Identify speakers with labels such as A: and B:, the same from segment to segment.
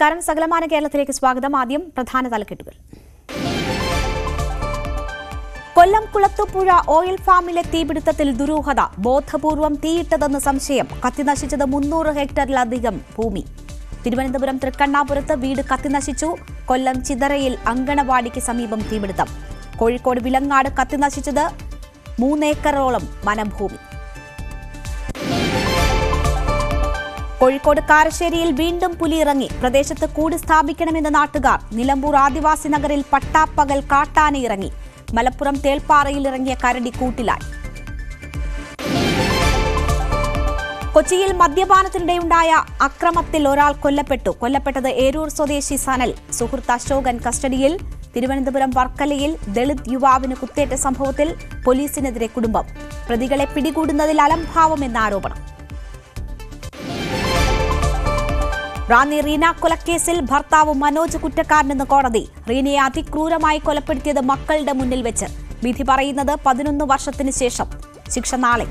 A: നമസ്കാരം. സകലമാന കേരളത്തിലേക്ക് സ്വാഗതം. ആദ്യം പ്രധാന തലക്കെട്ടുകൾ. കൊല്ലം കുളത്തൂപ്പുഴ ഓയിൽ ഫാമിലെ തീപിടുത്തത്തിൽ ദുരൂഹത. ബോധപൂർവം തീയിട്ടതെന്ന് സംശയം. കത്തിനശിച്ചത് 300 ഹെക്ടറിലധികം ഭൂമി. തിരുവനന്തപുരം തൃക്കണ്ണാപുരത്ത് വീട് കത്തിനശിച്ചു. കൊല്ലം ചിതറയിൽ അങ്കണവാടിക്ക് സമീപം തീപിടുത്തം. കോഴിക്കോട് വിലങ്ങാട് കത്തിനശിച്ചത് 3 ഏക്കറോളം വനഭൂമി. കോഴിക്കോട് കാരശ്ശേരിയിൽ വീണ്ടും പുലി ഇറങ്ങി. പ്രദേശത്ത് കൂട് സ്ഥാപിക്കണമെന്ന് നാട്ടുകാർ. നിലമ്പൂർ ആദിവാസി നഗറിൽ പട്ടാപ്പകൽ കാട്ടാന ഇറങ്ങി. മലപ്പുറം തേൽപ്പാറയിൽ ഇറങ്ങിയ കരടി കൂട്ടിലായി. കൊച്ചിയിൽ മദ്യപാനത്തിനിടെയുണ്ടായ അക്രമത്തിൽ ഒരാൾ കൊല്ലപ്പെട്ടത് ഏരൂർ സ്വദേശി സനൽ. സുഹൃത്ത് അശോകൻ കസ്റ്റഡിയിൽ. തിരുവനന്തപുരം വർക്കലയിൽ ദളിത് യുവാവിന് കുത്തേറ്റ സംഭവത്തിൽ പോലീസിനെതിരെ കുടുംബം. പ്രതികളെ പിടികൂടുന്നതിൽ അലംഭാവമെന്ന ആരോപണം. റാന്നി റീന കൊലക്കേസിൽ ഭർത്താവ് മനോജ് കുറ്റക്കാരനെന്ന് കോടതി. റീനയെ അതിക്രൂരമായി കൊലപ്പെടുത്തിയത് മക്കളുടെ മുന്നിൽ വെച്ച്. വിധി പറയുന്നത് 11 വർഷത്തിന് ശേഷം. ശിക്ഷ നാളെ.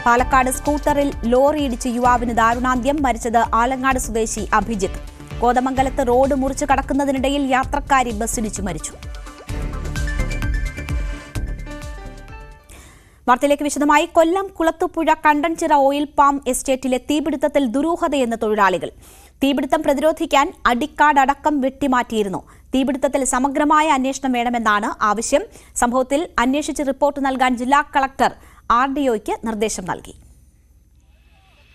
A: പാലക്കാട് സ്കൂട്ടറിൽ ലോറി ഇടിച്ച് യുവാവിന് ദാരുണാന്ത്യം. മരിച്ചത് ആലങ്ങാട് സ്വദേശി അഭിജിത്ത്. കോതമംഗലത്ത് റോഡ് മുറിച്ചു കടക്കുന്നതിനിടയിൽ യാത്രക്കാരി ബസ്സിടിച്ചു മരിച്ചു. വാർത്തയിലേക്ക് വിശദമായി. കൊല്ലം കുളത്തൂപ്പുഴ കണ്ടൻചിറ ഓയിൽ പാം എസ്റ്റേറ്റിലെ തീപിടുത്തത്തിൽ ദുരൂഹതയെന്ന് തൊഴിലാളികൾ. തീപിടുത്തം പ്രതിരോധിക്കാൻ അടിക്കാടടക്കം വെട്ടിമാറ്റിയിരുന്നു. തീപിടുത്തത്തിൽ സമഗ്രമായ അന്വേഷണം വേണമെന്നാണ് ആവശ്യം. സംഭവത്തിൽ അന്വേഷിച്ച് റിപ്പോർട്ട് നൽകാൻ ജില്ലാ കളക്ടർ RDOയ്ക്ക് നിർദ്ദേശം നൽകി.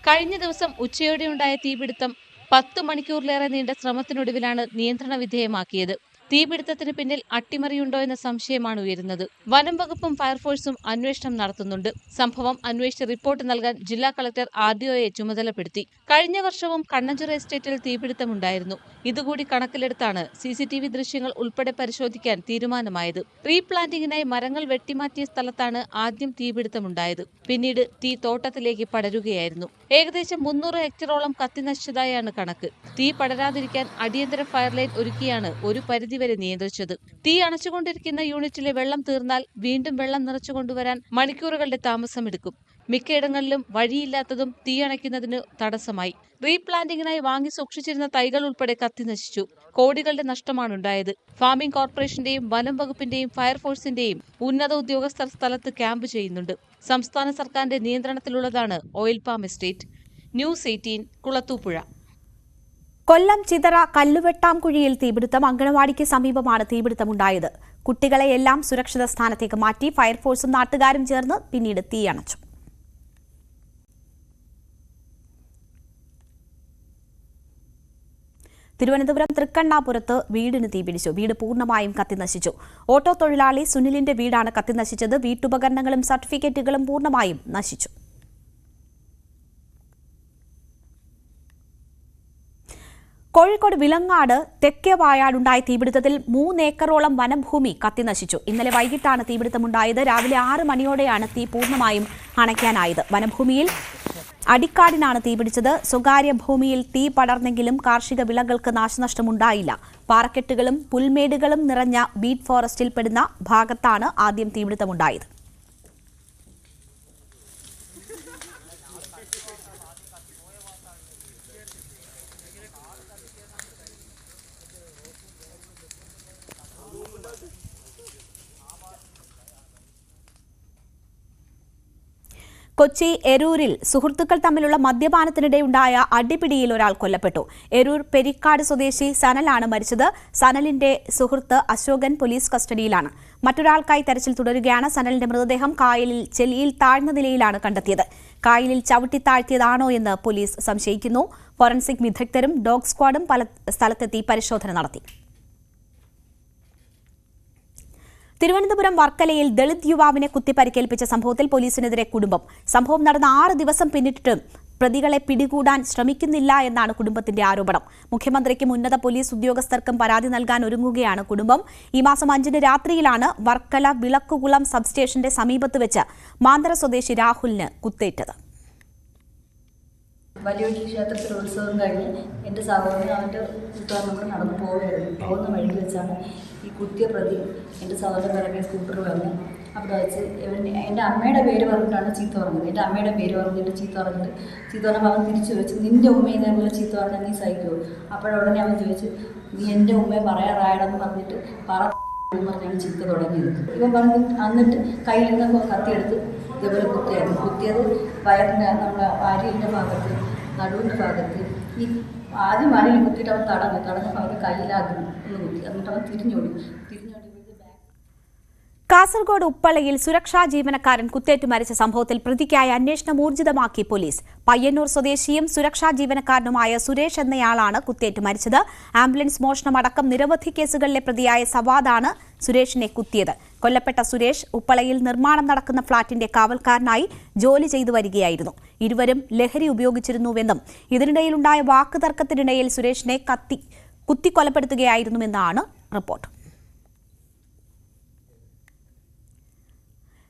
B: കഴിഞ്ഞ ദിവസം ഉച്ചയോടെയുണ്ടായ തീപിടുത്തം 10 മണിക്കൂറിലേറെ നീണ്ട ശ്രമത്തിനൊടുവിലാണ് നിയന്ത്രണ വിധേയമാക്കിയത്. തീപിടുത്തത്തിന് പിന്നിൽ അട്ടിമറിയുണ്ടോ എന്ന സംശയമാണ് ഉയരുന്നത്. വനം വകുപ്പും ഫയർഫോഴ്സും അന്വേഷണം നടത്തുന്നുണ്ട്. സംഭവം അന്വേഷിച്ച് റിപ്പോർട്ട് നൽകാൻ ജില്ലാ കളക്ടർ RDOയെ ചുമതലപ്പെടുത്തി. കഴിഞ്ഞ വർഷവും കണ്ണഞ്ചിറ എസ്റ്റേറ്റിൽ തീപിടുത്തമുണ്ടായിരുന്നു. ഇതുകൂടി കണക്കിലെടുത്താണ് CCTV ദൃശ്യങ്ങൾ ഉൾപ്പെടെ പരിശോധിക്കാൻ തീരുമാനമായത്. റീപ്ലാന്റിംഗിനായി മരങ്ങൾ വെട്ടിമാറ്റിയ സ്ഥലത്താണ് ആദ്യം തീപിടുത്തമുണ്ടായത്. പിന്നീട് തീ തോട്ടത്തിലേക്ക് പടരുകയായിരുന്നു. ഏകദേശം 300 ഹെക്ടറോളം കത്തിനശിച്ചതായാണ് കണക്ക്. തീ പടരാതിരിക്കാൻ അടിയന്തര ഫയർലൈൻ ഒരുക്കിയാണ് ഒരു പരിധിവരെ നിയന്ത്രിച്ചത്. തീ അണച്ചുകൊണ്ടിരിക്കുന്ന യൂണിറ്റിലെ വെള്ളം തീർന്നാൽ വീണ്ടും വെള്ളം നിറച്ചുകൊണ്ടുവരാൻ മണിക്കൂറുകളുടെ താമസമെടുക്കും. മിക്കയിടങ്ങളിലും വഴിയില്ലാത്തതും തീ അണയ്ക്കുന്നതിന് തടസ്സമായി. റീപ്ലാന്റിംഗിനായി വാങ്ങി സൂക്ഷിച്ചിരുന്ന തൈകൾ ഉൾപ്പെടെ കത്തിനശിച്ചു. കോടികളുടെ നഷ്ടമാണുണ്ടായത്. ഫാമിംഗ് കോർപ്പറേഷന്റെയും വനം വകുപ്പിന്റെയും ഫയർഫോഴ്സിന്റെയും ഉന്നത ഉദ്യോഗസ്ഥർ സ്ഥലത്ത് ക്യാമ്പ് ചെയ്യുന്നുണ്ട്. സംസ്ഥാന സർക്കാരിന്റെ നിയന്ത്രണത്തിലുള്ളതാണ് oil palm estate. News 18 Kulathupuzha.
A: Kollam Chithara കല്ലുവെട്ടാംകുഴിയിൽ തീപിടുത്തം. അങ്കണവാടിക്ക് സമീപമാണ് തീപിടുത്തമുണ്ടായത്. കുട്ടികളെയെല്ലാം സുരക്ഷിത സ്ഥാനത്തേക്ക് മാറ്റി. ഫയർഫോഴ്സും നാട്ടുകാരും ചേർന്ന് പിന്നീട് തീയണച്ചു. തിരുവനന്തപുരം തൃക്കണ്ണാപുരത്ത് വീടിന് തീപിടിച്ചു. വീട് പൂർണ്ണമായും കത്തിനശിച്ചു. ഓട്ടോ തൊഴിലാളി സുനിലിന്റെ വീടാണ് കത്തിനശിച്ചത്. വീട്ടുപകരണങ്ങളും സർട്ടിഫിക്കറ്റുകളും പൂർണ്ണമായും നശിച്ചു. കോഴിക്കോട് വിലങ്ങാട് തെക്കേ വായാടുണ്ടായ തീപിടുത്തത്തിൽ 3 ഏക്കറോളം വനഭൂമി കത്തിനശിച്ചു. ഇന്നലെ വൈകിട്ടാണ് തീപിടുത്തമുണ്ടായത്. രാവിലെ 6 മണിയോടെയാണ് തീ പൂർണ്ണമായും അണയ്ക്കാനായത്. വനഭൂമിയിൽ അടിക്കാടിനാണ് തീപിടിച്ചത്. സ്വകാര്യ ഭൂമിയിൽ തീ പടർന്നെങ്കിലും കാർഷിക വിളകൾക്ക് നാശനഷ്ടമുണ്ടായില്ല. പാറക്കെട്ടുകളും പുൽമേടുകളും നിറഞ്ഞ ബീറ്റ് ഫോറസ്റ്റിൽ പെടുന്ന ഭാഗത്താണ് ആദ്യം തീപിടുത്തമുണ്ടായത്. കൊച്ചി എരൂരിൽ സുഹൃത്തുക്കൾ തമ്മിലുള്ള മദ്യപാനത്തിനിടെയുണ്ടായ അടിപിടിയിൽ ഒരാൾ കൊല്ലപ്പെട്ടു. എരൂർ പെരിക്കാട് സ്വദേശി സനലാണ് മരിച്ചത്. സനലിന്റെ സുഹൃത്ത് അശോകൻ പോലീസ് കസ്റ്റഡിയിലാണ്. മറ്റൊരാൾക്കായി തെരച്ചിൽ തുടരുകയാണ്. സനലിന്റെ മൃതദേഹം കായലിൽ ചെളിയിൽ താഴ്ന്ന നിലയിലാണ് കണ്ടെത്തിയത്. കായലിൽ ചവിട്ടിത്താഴ്ത്തിയതാണോ എന്ന് പോലീസ് സംശയിക്കുന്നു. ഫോറൻസിക് വിദഗ്ധരും ഡോഗ് സ്ക്വാഡും സ്ഥലത്തെത്തി പരിശോധന നടത്തി. തിരുവനന്തപുരം വർക്കലയിൽ ദളിത് യുവാവിനെ കുത്തിപ്പരിക്കേൽപ്പിച്ച സംഭവത്തിൽ പോലീസിനെതിരെ കുടുംബം. സംഭവം നടന്ന 6 ദിവസം പിന്നിട്ടിട്ടും പ്രതികളെ പിടികൂടാൻ ശ്രമിക്കുന്നില്ല എന്നാണ് കുടുംബത്തിന്റെ ആരോപണം. മുഖ്യമന്ത്രിക്കും ഉന്നത പോലീസ് ഉദ്യോഗസ്ഥർക്കും പരാതി നൽകാൻ ഒരുങ്ങുകയാണ് കുടുംബം. ഈ മാസം 5 രാത്രിയിലാണ് വർക്കല വിളക്കുകുളം സബ്സ്റ്റേഷന്റെ സമീപത്ത് വെച്ച് മാന്തര സ്വദേശി രാഹുലിന് കുത്തേറ്റത്.
C: വലിയൊരു ക്ഷേത്രത്തിൽ ഉത്സവം കഴിഞ്ഞ് എൻ്റെ സഹോദരൻ അവൻ്റെ കൂട്ടുകാരനോട് നടന്നു പോകുന്ന വഴിക്ക് വെച്ചാണ് ഈ കുത്തിയ പ്രതി എൻ്റെ സഹോദരൻ ഇറങ്ങിയ സ്കൂട്ടറിൽ വന്ന് അവിടെ വെച്ച് എൻ്റെ അമ്മയുടെ പേര് പറഞ്ഞിട്ടാണ് ചീത്ത പറഞ്ഞത്. എൻ്റെ അമ്മയുടെ പേര് പറഞ്ഞിട്ട് ചീത്ത പറഞ്ഞപ്പോൾ അവൻ തിരിച്ചു ചോദിച്ചു, നിൻ്റെ ഉമ്മയെ ഇതേപോലെ ചീത്ത പറഞ്ഞാൽ നീ സഹിക്കുമോ? അപ്പോഴുടനെ അവൻ ചോദിച്ചു, നീ എൻ്റെ ഉമ്മയെ പറയാറായടെന്ന് പറഞ്ഞിട്ട് പറഞ്ഞാണ് ചീത്ത തുടങ്ങിയത്. ഇവൻ പറഞ്ഞിട്ട് എന്നിട്ട് കയ്യിൽ നിന്ന് കത്തിയെടുത്ത് ഇതേപോലെ കുത്തിയത് വയറിൻ്റെ നമ്മുടെ വാരിയലിൻ്റെ ഭാഗത്ത്, നടുവിൻ്റെ ഭാഗത്ത്. ഈ ആദ്യം വാരിയിൽ കുത്തിയിട്ട് അവൻ തടഞ്ഞപ്പോൾ അവൻ്റെ കയ്യിലാകുന്നു ഒന്ന് കുത്തി. എന്നിട്ട് അവൻ തിരിഞ്ഞോടി.
A: കാസർഗോഡ് ഉപ്പളയിൽ സുരക്ഷാ ജീവനക്കാരൻ കുത്തേറ്റ് മരിച്ച സംഭവത്തിൽ പ്രതിക്കായി അന്വേഷണം ഊർജിതമാക്കി പോലീസ്. പയ്യന്നൂർ സ്വദേശിയും സുരക്ഷാ ജീവനക്കാരനുമായ സുരേഷ് എന്നയാളാണ് കുത്തേറ്റ് മരിച്ചത്. ആംബുലൻസ് മോഷണമടക്കം നിരവധി കേസുകളിലെ പ്രതിയായ സവാദാണ് സുരേഷിനെ കുത്തിയത്. കൊല്ലപ്പെട്ട സുരേഷ് ഉപ്പളയിൽ നിർമ്മാണം നടക്കുന്ന ഫ്ളാറ്റിന്റെ കാവൽക്കാരനായി ജോലി ചെയ്തു വരികയായിരുന്നു. ഇരുവരും ലഹരി ഉപയോഗിച്ചിരുന്നുവെന്നും ഇതിനിടയിലുണ്ടായ വാക്കുതർക്കത്തിനിടയിൽ സുരേഷിനെ കുത്തിക്കൊലപ്പെടുത്തുകയായിരുന്നുവെന്നാണ് റിപ്പോർട്ട്.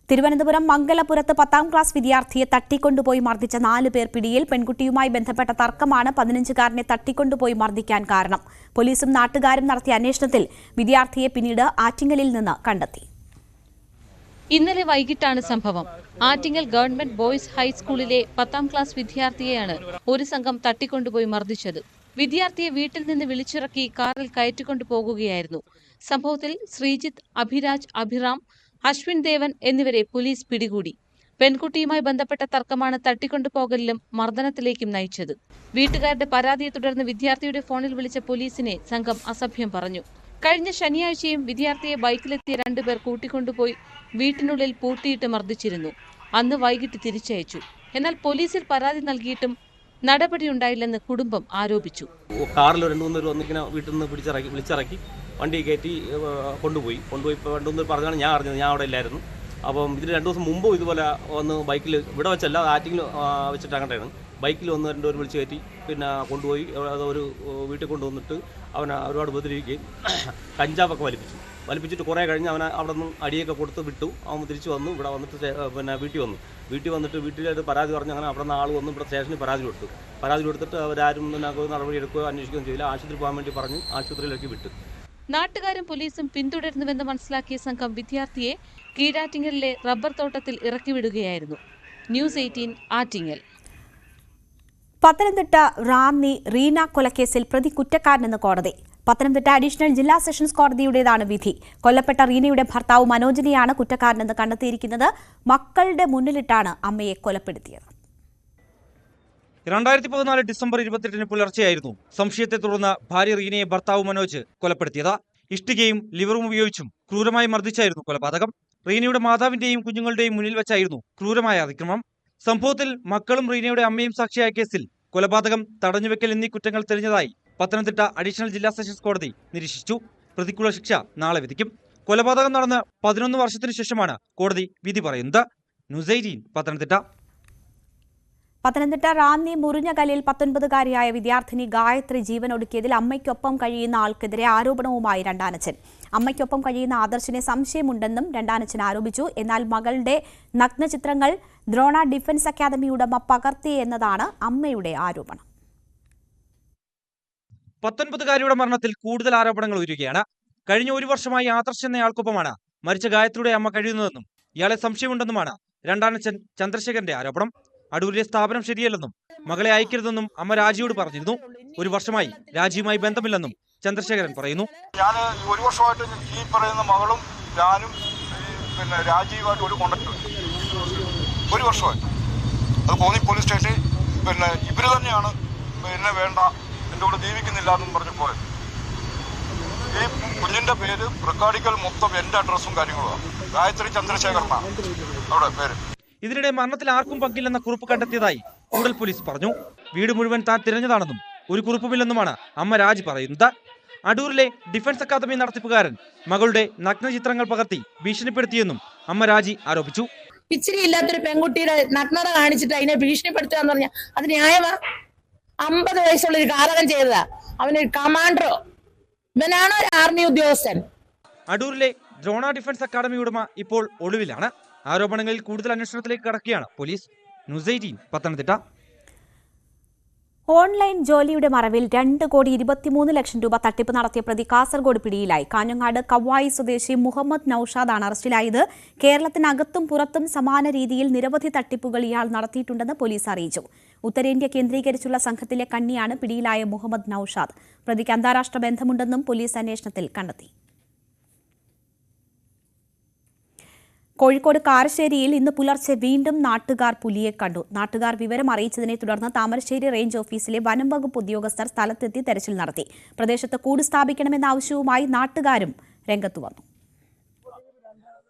A: തിരുവനന്തപുരം മംഗലപുരത്ത് 10ാം ക്ലാസ് വിദ്യാർത്ഥിയെ തട്ടിക്കൊണ്ടുപോയി മർദ്ദിച്ച 4 പേർ പിടിയിൽ. പെൺകുട്ടിയുമായി ബന്ധപ്പെട്ട തർക്കമാണ് 15-കാരനെ തട്ടിക്കൊണ്ടുപോയി മർദ്ദിക്കാൻ കാരണം. പോലീസും നാട്ടുകാരും നടത്തിയ അന്വേഷണത്തിൽ വിദ്യാർത്ഥിയെ പിന്നീട് ആറ്റിങ്ങലിൽ നിന്ന് കണ്ടെത്തി.
B: ഇന്നലെ വൈകിട്ടാണ് സംഭവം. ആറ്റിങ്ങൽ ഗവൺമെന്റ് ബോയ്സ് ഹൈസ്കൂളിലെ 10ാം ക്ലാസ് വിദ്യാർത്ഥിയെയാണ് ഒരു സംഘം തട്ടിക്കൊണ്ടുപോയി മർദ്ദിച്ചത്. വിദ്യാർത്ഥിയെ വീട്ടിൽ നിന്ന് വിളിച്ചിറക്കി കാറിൽ കയറ്റിക്കൊണ്ടു പോകുകയായിരുന്നു. സംഭവത്തിൽ ശ്രീജിത്ത്, അഭിരാജ്, അഭിറാം, അശ്വിൻ ദേവൻ എന്നിവരെ പോലീസ് പിടികൂടി. പെൺകുട്ടിയുമായി ബന്ധപ്പെട്ട തർക്കമാണ് തട്ടിക്കൊണ്ടുപോകലിലും മർദ്ദനത്തിലേക്കും നയിച്ചത്. വീട്ടുകാരുടെ പരാതിയെ തുടർന്ന് വിദ്യാർത്ഥിയുടെ ഫോണിൽ വിളിച്ച പോലീസിനെ സംഘം അസഭ്യം പറഞ്ഞു. കഴിഞ്ഞ ശനിയാഴ്ചയും വിദ്യാർത്ഥിയെ ബൈക്കിലെത്തിയ 2 പേർ കൂട്ടിക്കൊണ്ടുപോയി വീട്ടിനുള്ളിൽ പൂട്ടിയിട്ട് മർദ്ദിച്ചിരുന്നു. അന്ന് വൈകിട്ട് തിരിച്ചയച്ചു. എന്നാൽ പോലീസിൽ പരാതി നൽകിയിട്ടും നടപടിയുണ്ടായില്ലെന്ന് കുടുംബം ആരോപിച്ചു.
D: കാറിൽ 2-3 പേർ വന്നിങ്ങനെ വീട്ടിൽ നിന്ന് വിളിച്ചിറക്കി വണ്ടി കയറ്റി കൊണ്ടുപോയി ഇപ്പോൾ 2-3 പറഞ്ഞാണ് ഞാൻ അറിഞ്ഞത്. ഞാൻ അവിടെ ഇല്ലായിരുന്നു. അപ്പം ഇതിന് 2 ദിവസം മുമ്പും ഇതുപോലെ വന്ന് ബൈക്കിൽ ഇവിടെ വെച്ചല്ല, ആറ്റിങ്ങിൽ വെച്ചിട്ട് അങ്ങോട്ടാണ് ബൈക്കിൽ വന്ന് 2 പേർ വിളിച്ച് കയറ്റി പിന്നെ കൊണ്ടുപോയി ഒരു വീട്ടിൽ കൊണ്ടുവന്നിട്ട് അവനെ ഒരുപാട് ഉപദ്രവിക്കുകയും കഞ്ചാവൊക്കെ വലിപ്പിച്ചിട്ട് കുറേ കഴിഞ്ഞ് അവനെ അവിടെ നിന്ന് അടിയൊക്കെ കൊടുത്ത് വിട്ടു. അവൻ തിരിച്ച് വന്നു. ഇവിടെ വന്നിട്ട് പിന്നെ വീട്ടിൽ വന്നിട്ട് വീട്ടിലായിട്ട് പരാതി പറഞ്ഞു. അങ്ങനെ അവിടെ നിന്ന് ആൾ വന്ന് ഇവിടെ സ്റ്റേഷനിൽ പരാതി കൊടുത്തിട്ട് അവരാരും നടപടി എടുക്കുകയോ അന്വേഷിക്കുകയും ചെയ്യില്ല. ആശുപത്രി പോകാൻ വേണ്ടി പറഞ്ഞ് ആശുപത്രിയിലേക്ക് വിട്ടു.
B: നാട്ടുകാരും പോലീസും പിന്തുടരുന്നുവെന്ന് മനസ്സിലാക്കിയ സംഘം വിദ്യാർത്ഥിയെ കീഴാറ്റിങ്ങലിലെ റബ്ബർ തോട്ടത്തിൽ ഇറക്കിവിടുകയായിരുന്നു. ന്യൂസ് 18 ആറ്റിങ്ങൽ.
A: പത്തനംതിട്ട റാന്നി റീന കൊലക്കേസിൽ പ്രതി കുറ്റക്കാരനെന്ന് കോടതി. പത്തനംതിട്ട അഡീഷണൽ ജില്ലാ സെഷൻസ് കോടതിയുടേതാണ് വിധി. കൊല്ലപ്പെട്ട റീനയുടെ ഭർത്താവ് മനോജിനെയാണ് കുറ്റക്കാരനെന്ന് കണ്ടെത്തിയിരിക്കുന്നത്. മക്കളുടെ മുന്നിലിട്ടാണ് അമ്മയെ കൊലപ്പെടുത്തിയത്.
E: 2014 ഡിസംബർ 28 പുലർച്ചെയായിരുന്നു സംശയത്തെ തുടർന്ന് ഭാര്യ റീനയെ ഭർത്താവ് മനോജ് കൊലപ്പെടുത്തിയത്. ഇഷ്ടികയും ലിവറും ഉപയോഗിച്ചും ക്രൂരമായി മർദ്ദിച്ചായിരുന്നു കൊലപാതകം. റീനയുടെ മാതാവിന്റെയും കുഞ്ഞുങ്ങളുടെയും മുന്നിൽ വെച്ചായിരുന്നു ക്രൂരമായ അതിക്രമം. സംഭവത്തിൽ മക്കളും റീനയുടെ അമ്മയും സാക്ഷിയായ കേസിൽ കൊലപാതകം, തടഞ്ഞുവെക്കൽ എന്നീ കുറ്റങ്ങൾ തെളിഞ്ഞതായി പത്തനംതിട്ട അഡീഷണൽ ജില്ലാ സെഷൻസ് കോടതി നിരീക്ഷിച്ചു. പ്രതിക്കുള്ള ശിക്ഷ നാളെ വിധിക്കും. കൊലപാതകം നടന്ന് 11 വർഷത്തിനു ശേഷമാണ് കോടതി വിധി പറയുന്നത്. ന്യൂസ് 18 പത്തനംതിട്ട.
A: പത്തനംതിട്ട റാന്നി മുറിഞ്ഞകല്ലിൽ 19-കാരിയായ വിദ്യാർത്ഥിനി ഗായത്രി ജീവനൊടുക്കിയതിൽ അമ്മയ്ക്കൊപ്പം കഴിയുന്ന ആൾക്കെതിരെ ആരോപണവുമായി രണ്ടാനച്ചൻ. അമ്മയ്ക്കൊപ്പം കഴിയുന്ന ആദർശിനെ സംശയമുണ്ടെന്നും രണ്ടാനച്ചൻ ആരോപിച്ചു. എന്നാൽ മകളുടെ നഗ്നചിത്രങ്ങൾ ദ്രോണ ഡിഫൻസ് അക്കാദമി ഉടമ പകർത്തിയെന്നതാണ് അമ്മയുടെ ആരോപണം.
E: 19-കാരിയുടെ മരണത്തിൽ കൂടുതൽ ആരോപണങ്ങൾ ഉയരുകയാണ്. കഴിഞ്ഞ 1 വർഷമായി ആദർശ് എന്നയാൾക്കൊപ്പമാണ് മരിച്ച ഗായത്രിയുടെ അമ്മ കഴിയുന്നതെന്നും ഇയാളെ സംശയമുണ്ടെന്നുമാണ് രണ്ടാനച്ചൻ ചന്ദ്രശേഖരന്റെ ആരോപണം. അടൂരിലെ സ്ഥാപനം ശരിയല്ലെന്നും മകളെ അയക്കരുതെന്നും അമ്മ രാജിയോട് പറഞ്ഞിരുന്നു. 1 വർഷമായി രാജിയുമായി ബന്ധമില്ലെന്നും ചന്ദ്രശേഖരൻ പറയുന്നു.
F: ഞാൻ 1 വർഷമായിട്ട് ഈ പറയുന്ന മകളും ഞാനും പിന്നെ രാജീവായിട്ട് ഒരു കോണ്ടാക്ട് 1 വർഷമായി. അത് കോന്നി പോലീസ് സ്റ്റേഷനിൽ പിന്നെ ഇവര് തന്നെയാണ് എന്നെ വേണ്ട, എൻ്റെ കൂടെ ജീവിക്കുന്നില്ല എന്നും പറഞ്ഞ് പോയത്. ഈ കുഞ്ഞിൻ്റെ പേര് റെക്കോർഡിക്കൽ മൊത്തം എൻ്റെ അഡ്രസ്സും കാര്യങ്ങളുമാണ്. ഗായത്രി ചന്ദ്രശേഖരനാണ് അവിടെ പേര്.
E: ഇതിനിടെ മരണത്തിൽ ആർക്കും പങ്കില്ലെന്ന കുറിപ്പ് കണ്ടെത്തിയതായി കൂടൽ പോലീസ് പറഞ്ഞു. വീട് മുഴുവൻ താൻ തിരഞ്ഞതാണെന്നും ഒരു കുറിപ്പുമില്ലെന്നുമാണ് അമ്മ രാജി പറയുന്നത്. അടൂരിലെ ഡിഫൻസ് അക്കാദമി നടത്തിപ്പുകാരൻ മകളുടെ നഗ്നചിത്രങ്ങൾ പകർത്തി ഭീഷണിപ്പെടുത്തിയെന്നും അമ്മ രാജി ആരോപിച്ചു.
G: ഇച്ചിരി ഇല്ലാത്തൊരു പെൺകുട്ടിയുടെ നഗ്നത കാണിച്ചിട്ട് അതിനെ ഭീഷണിപ്പെടുത്തുക എന്ന് പറഞ്ഞാൽ അത് ന്യായമാ? 50 വയസ്സുള്ള ഒരു കാരകം ചെയ്തതാ. അവനൊരു കമാൻഡറോ, ഇവനാണോ ഒരു ആർമി ഉദ്യോഗസ്ഥൻ?
E: അടൂരിലെ ദ്രോണ ഡിഫൻസ് അക്കാദമി ഉടമ ഇപ്പോൾ ഒളിവിലാണ്. ആരോപണങ്ങളിൽ കൂടുതൽ അന്വേഷണത്തിലേക്ക് കടക്കുകയാണ് പോലീസ്. ന്യൂസ് 18 പത്തനംതിട്ട.
A: ഓൺലൈൻ ജോലിയുടെ മറവിൽ 2,23,00,000 രൂപ തട്ടിപ്പ് നടത്തിയ പ്രതി കാസർഗോഡ് പിടിയിലായി. കാഞ്ഞങ്ങാട് കവായി സ്വദേശി മുഹമ്മദ് നൌഷാദാണ് അറസ്റ്റിലായത്. കേരളത്തിനകത്തും പുറത്തും സമാന രീതിയിൽ നിരവധി തട്ടിപ്പുകൾ ഇയാൾ നടത്തിയിട്ടുണ്ടെന്ന് പോലീസ് അറിയിച്ചു. ഉത്തരേന്ത്യ കേന്ദ്രീകരിച്ചുള്ള സംഘത്തിലെ കണ്ണിയാണ് പിടിയിലായ മുഹമ്മദ് നൌഷാദ്. പ്രതിക്ക് അന്താരാഷ്ട്ര ബന്ധമുണ്ടെന്നും പോലീസ് അന്വേഷണത്തിൽ കണ്ടെത്തി. കോഴിക്കോട് കാരശ്ശേരിയിൽ ഇന്ന് പുലർച്ചെ വീണ്ടും നാട്ടുകാർ പുലിയെ കണ്ടു. നാട്ടുകാർ വിവരം അറിയിച്ചതിനെ തുടർന്ന് താമരശ്ശേരി റേഞ്ച് ഓഫീസിലെ വനം വകുപ്പ് ഉദ്യോഗസ്ഥർ സ്ഥലത്തെത്തി തെരച്ചിൽ നടത്തി. പ്രദേശത്ത് കൂട് സ്ഥാപിക്കണമെന്ന ആവശ്യവുമായി നാട്ടുകാരും രംഗത്തു വന്നു.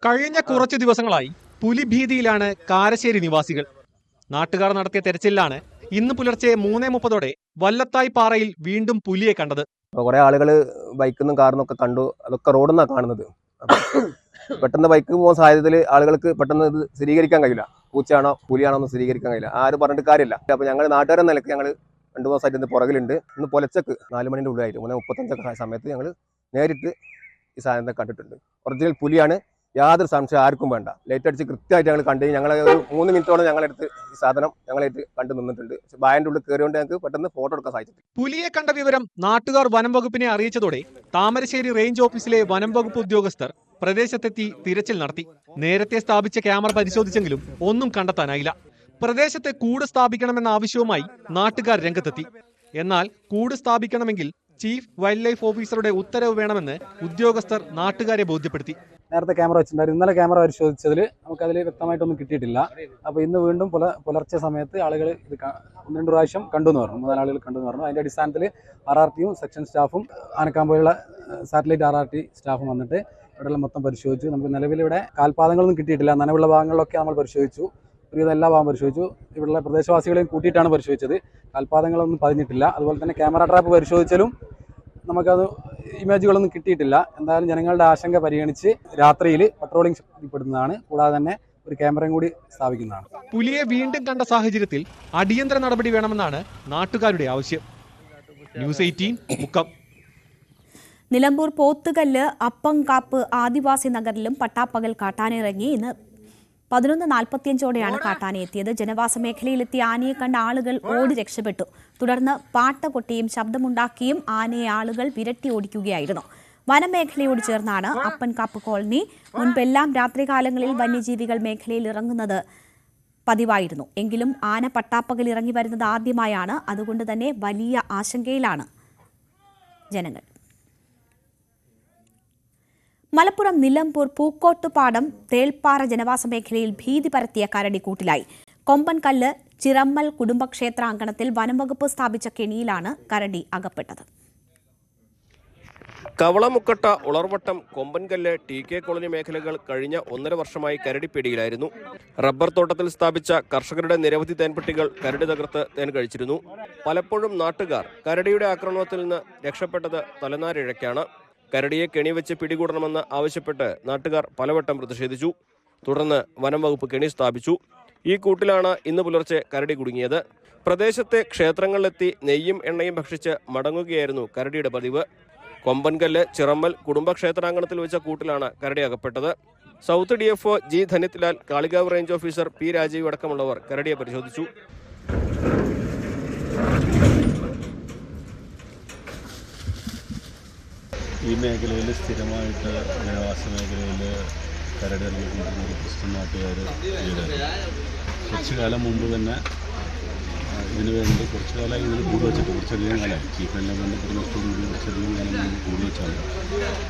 H: കഴിഞ്ഞ കുറച്ചു ദിവസങ്ങളായി പുലിഭീതിയിലാണ് കാരശ്ശേരി നിവാസികൾ. നാട്ടുകാർ നടത്തിയ തെരച്ചിലാണ് ഇന്ന് പുലർച്ചെ 3:30 വല്ലത്തായി പാറയിൽ വീണ്ടും പുലിയെ കണ്ടത്.
I: കുറെ ആളുകൾ ബൈക്കിന്നും കാറിന്നൊക്കെ കണ്ടു. അതൊക്കെ റോഡിൽ നിന്നാണ് കാണുന്നത്. പെട്ടെന്ന് ബൈക്ക് പോകുന്ന സാഹചര്യത്തിൽ ആളുകൾക്ക് പെട്ടെന്ന് ഇത് സ്ഥിരീകരിക്കാൻ കഴിയില്ല. പൂച്ചയാണോ പുലിയാണോ എന്ന് സ്ഥിരീകരിക്കാൻ കഴിയില്ല. ആരും പറഞ്ഞിട്ട് കാര്യമില്ല. അപ്പോൾ ഞങ്ങൾ നാട്ടുകാരെന്ന നിലയ്ക്ക് ഞങ്ങൾ 2 ദിവസമായിട്ട് ഇന്ന് പുറകിലുണ്ട്. ഇന്ന് പുലച്ചക്ക് 4 മണിൻ്റെ ഉള്ളിലായിട്ട് 3:35 സമയത്ത് ഞങ്ങൾ നേരിട്ട് ഈ സാധനത്തെ കണ്ടിട്ടുണ്ട്. ഒറിജിനൽ പുലിയാണ്, യാതൊരു സംശയം ആർക്കും വേണ്ട. ലൈറ്റ് അടിച്ച് കൃത്യമായിട്ട് ഞങ്ങൾ കണ്ടു. ഞങ്ങൾ ഒരു 3 മിനിറ്റോളം ഞങ്ങളെടുത്ത് ഈ സാധനം ഞങ്ങളായിട്ട് കണ്ടു നിന്നിട്ടുണ്ട്. പക്ഷെ ബായൻ്റെ ഉള്ളിൽ കയറിയോണ്ട് ഞങ്ങൾക്ക് പെട്ടെന്ന് ഫോട്ടോ എടുക്കാൻ സാധിച്ചിട്ടുണ്ട്.
H: പുലിയെ കണ്ട വിവരം നാട്ടുകാർ വനം വകുപ്പിനെ അറിയിച്ചതോടെ താമരശ്ശേരി റേഞ്ച് ഓഫീസിലെ വനം വകുപ്പ് ഉദ്യോഗസ്ഥർ പ്രദേശത്തെത്തി തിരച്ചിൽ നടത്തി. നേരത്തെ സ്ഥാപിച്ച ക്യാമറ പരിശോധിച്ചെങ്കിലും ഒന്നും കണ്ടെത്താനായില്ല. പ്രദേശത്തെ കൂട് സ്ഥാപിക്കണമെന്ന ആവശ്യവുമായി നാട്ടുകാർ രംഗത്തെത്തി. എന്നാൽ കൂട് സ്ഥാപിക്കണമെങ്കിൽ ചീഫ് വൈൽഡ് ലൈഫ് ഓഫീസറുടെ ഉത്തരവ് വേണമെന്ന് ഉദ്യോഗസ്ഥർ നാട്ടുകാരെ ബോധ്യപ്പെടുത്തി.
J: നേരത്തെ ക്യാമറ വെച്ചിട്ടുണ്ടായിരുന്നു. ഇന്നലെ ക്യാമറ പരിശോധിച്ചതിൽ നമുക്കതിൽ വ്യക്തമായിട്ടൊന്നും കിട്ടിയിട്ടില്ല. അപ്പോൾ ഇന്ന് വീണ്ടും പുലർച്ചെ സമയത്ത് ആളുകൾ ഇത് 1-2 പ്രാവശ്യം കണ്ടു എന്ന് പറഞ്ഞു. 3 ആളുകൾ കണ്ടു എന്ന് പറഞ്ഞു. അതിൻ്റെ അടിസ്ഥാനത്തിൽ RRTയും സെക്ഷൻ സ്റ്റാഫും ആനക്കാമ്പോയുള്ള സാറ്റലൈറ്റ് RRT സ്റ്റാഫും വന്നിട്ട് ഇവിടെയുള്ള മൊത്തം പരിശോധിച്ചു. നമുക്ക് നിലവിലിവിടെ കാൽപാദങ്ങളൊന്നും കിട്ടിയിട്ടില്ല. നനവുള്ള ഭാഗങ്ങളിലൊക്കെ നമ്മൾ പരിശോധിച്ചു. ഒരുവിധം എല്ലാ ഭാഗം പരിശോധിച്ചു. ഇവിടെയുള്ള പ്രദേശവാസികളെയും കൂട്ടിയിട്ടാണ് പരിശോധിച്ചത്. കാൽപാദങ്ങളൊന്നും പതിഞ്ഞിട്ടില്ല. അതുപോലെ തന്നെ ക്യാമറ ട്രാപ്പ് പരിശോധിച്ചാലും നമുക്കത് ഇമേജുകളൊന്നും കിട്ടിയിട്ടില്ല. എന്തായാലും ജനങ്ങളുടെ ആശങ്ക പരിഗണിച്ച് രാത്രിയിൽ പട്രോളിംഗ് ശക്തിപ്പെടുന്നതാണ്. കൂടാതെ തന്നെ ഒരു ക്യാമറയും കൂടി സ്ഥാപിക്കുന്നതാണ്.
H: പുലിയെ വീണ്ടും കണ്ട സാഹചര്യത്തിൽ അടിയന്തര നടപടി വേണമെന്നാണ് നാട്ടുകാരുടെ ആവശ്യം. ന്യൂസ് 18 മുക്കം.
A: നിലമ്പൂർ പോത്തുകല്ല് അപ്പങ്കാപ്പ് ആദിവാസി നഗറിലും പട്ടാപ്പകൽ കാട്ടാനിറങ്ങി. ഇന്ന് 11:45 കാട്ടാന എത്തിയത്. ജനവാസ മേഖലയിലെത്തിയ ആനയെ കണ്ട ആളുകൾ ഓടി രക്ഷപ്പെട്ടു. തുടർന്ന് പാട്ട കൊട്ടിയും ശബ്ദമുണ്ടാക്കിയും ആനയെ ആളുകൾ വിരട്ടി ഓടിക്കുകയായിരുന്നു. വനമേഖലയോട് ചേർന്നാണ് അപ്പൻകാപ്പ് കോളനി. മുൻപെല്ലാം രാത്രികാലങ്ങളിൽ വന്യജീവികൾ മേഖലയിൽ ഇറങ്ങുന്നത് പതിവായിരുന്നു. എങ്കിലും ആന പട്ടാപ്പകൽ ഇറങ്ങി വരുന്നത് ആദ്യമായാണ്. അതുകൊണ്ട് തന്നെ വലിയ ആശങ്കയിലാണ് ജനങ്ങൾ. മലപ്പുറം നിലമ്പൂർ പൂക്കോട്ടുപാടം തേൾപ്പാറ ജനവാസ മേഖലയിൽ ഭീതി പരത്തിയ കരടി കൂട്ടിലായി. കൊമ്പൻകല്ല് ചിറമ്മൽ കുടുംബക്ഷേത്രാങ്കണത്തിൽ വനംവകുപ്പ് സ്ഥാപിച്ച കെണിയിലാണ് കരടി അകപ്പെട്ടത്.
K: കവളമുക്കട്ട, ഉളർവട്ടം, കൊമ്പൻകല്ല്, TK കോളനി മേഖലകൾ കഴിഞ്ഞ 1.5 വർഷമായി കരടിപ്പിടിയിലായിരുന്നു. റബ്ബർ തോട്ടത്തിൽ സ്ഥാപിച്ച കർഷകരുടെ നിരവധി തേൻപെട്ടികൾ കരടി തകർത്ത് തേൻ കഴിച്ചിരുന്നു. പലപ്പോഴും നാട്ടുകാർ കരടിയുടെ ആക്രമണത്തിൽ നിന്ന് രക്ഷപ്പെട്ടത് തലനാരിഴയ്ക്കാണ്. കരടിയെ കെണിവെച്ച് പിടികൂടണമെന്ന് ആവശ്യപ്പെട്ട് നാട്ടുകാർ പലവട്ടം പ്രതിഷേധിച്ചു. തുടർന്ന് വനം വകുപ്പ് കെണി സ്ഥാപിച്ചു. ഈ കൂട്ടിലാണ് ഇന്ന് പുലർച്ചെ കരടി കുടുങ്ങിയത്. പ്രദേശത്തെ ക്ഷേത്രങ്ങളിലെത്തി നെയ്യും എണ്ണയും ഭക്ഷിച്ച് മടങ്ങുകയായിരുന്നു കരടിയുടെ പതിവ്. കൊമ്പൻകല്ല് ചിറമ്മൽ കുടുംബക്ഷേത്രാങ്കണത്തിൽ വെച്ച കൂട്ടിലാണ് കരടി അകപ്പെട്ടത്. സൗത്ത് DFO G ധന്യത്തിലാൽ, Kalikavu range officer P Rajeev അടക്കമുള്ളവർ കരടിയെ പരിശോധിച്ചു.
L: ഈ മേഖലയിൽ സ്ഥിരമായിട്ട് ജനവാസ മേഖലയിൽ കരടി ഇറങ്ങിക്കൊണ്ടിരുന്ന ഒരു ക്രിസ്ത്യൻ നാട്ടുകാർ കുറച്ചു കാലം മുമ്പ് തന്നെ ഇതിനു വേണ്ടി കുറച്ചു കാലമായി ഇതിന് കൂട് വെച്ചിട്ട് കുറച്ചധികം കാലമായി ചീഫെല്ലാം ബന്ധപ്പെടുന്നതോടുകൂടി കുറച്ചധികം കാലം മുമ്പ് കൂട് വെച്ചാണ്.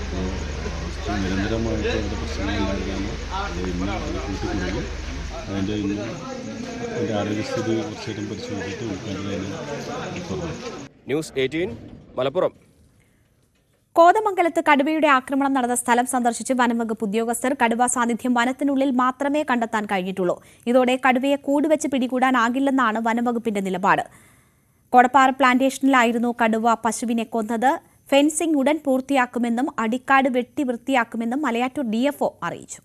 L: അപ്പോൾ നിരന്തരമായിട്ട് അവിടെ പ്രശ്നങ്ങൾ ഉണ്ടായിരുന്നാണ്. ഇന്ന് അത് കൂട്ടിക്കൊടുക്കും. അതിൻ്റെ ആരോഗ്യസ്ഥിതി കുറച്ചേരം പരിശോധിച്ചിട്ട് ഉൾക്കൊള്ളുന്നതിന് തുറന്നു.
K: ന്യൂസ് 18 മലപ്പുറം.
A: കോതമംഗലത്ത് കടുവയുടെ ആക്രമണം നടന്ന സ്ഥലം സന്ദർശിച്ച് വനംവകുപ്പ് ഉദ്യോഗസ്ഥർ. കടുവ സാന്നിധ്യം വനത്തിനുള്ളിൽ മാത്രമേ കണ്ടെത്താൻ കഴിഞ്ഞിട്ടുള്ളൂ. ഇതോടെ കടുവയെ കൂടുവെച്ച് പിടികൂടാനാകില്ലെന്നാണ് വനംവകുപ്പിന്റെ നിലപാട്. കോടപ്പാറ പ്ലാന്റേഷനിലായിരുന്നു കടുവ പശുവിനെ കൊന്നത്. ഫെൻസിംഗ് ഉടൻ പൂർത്തിയാക്കുമെന്നും അടിക്കാട് വെട്ടി വൃത്തിയാക്കുമെന്നും മലയാറ്റൂർ DFO അറിയിച്ചു.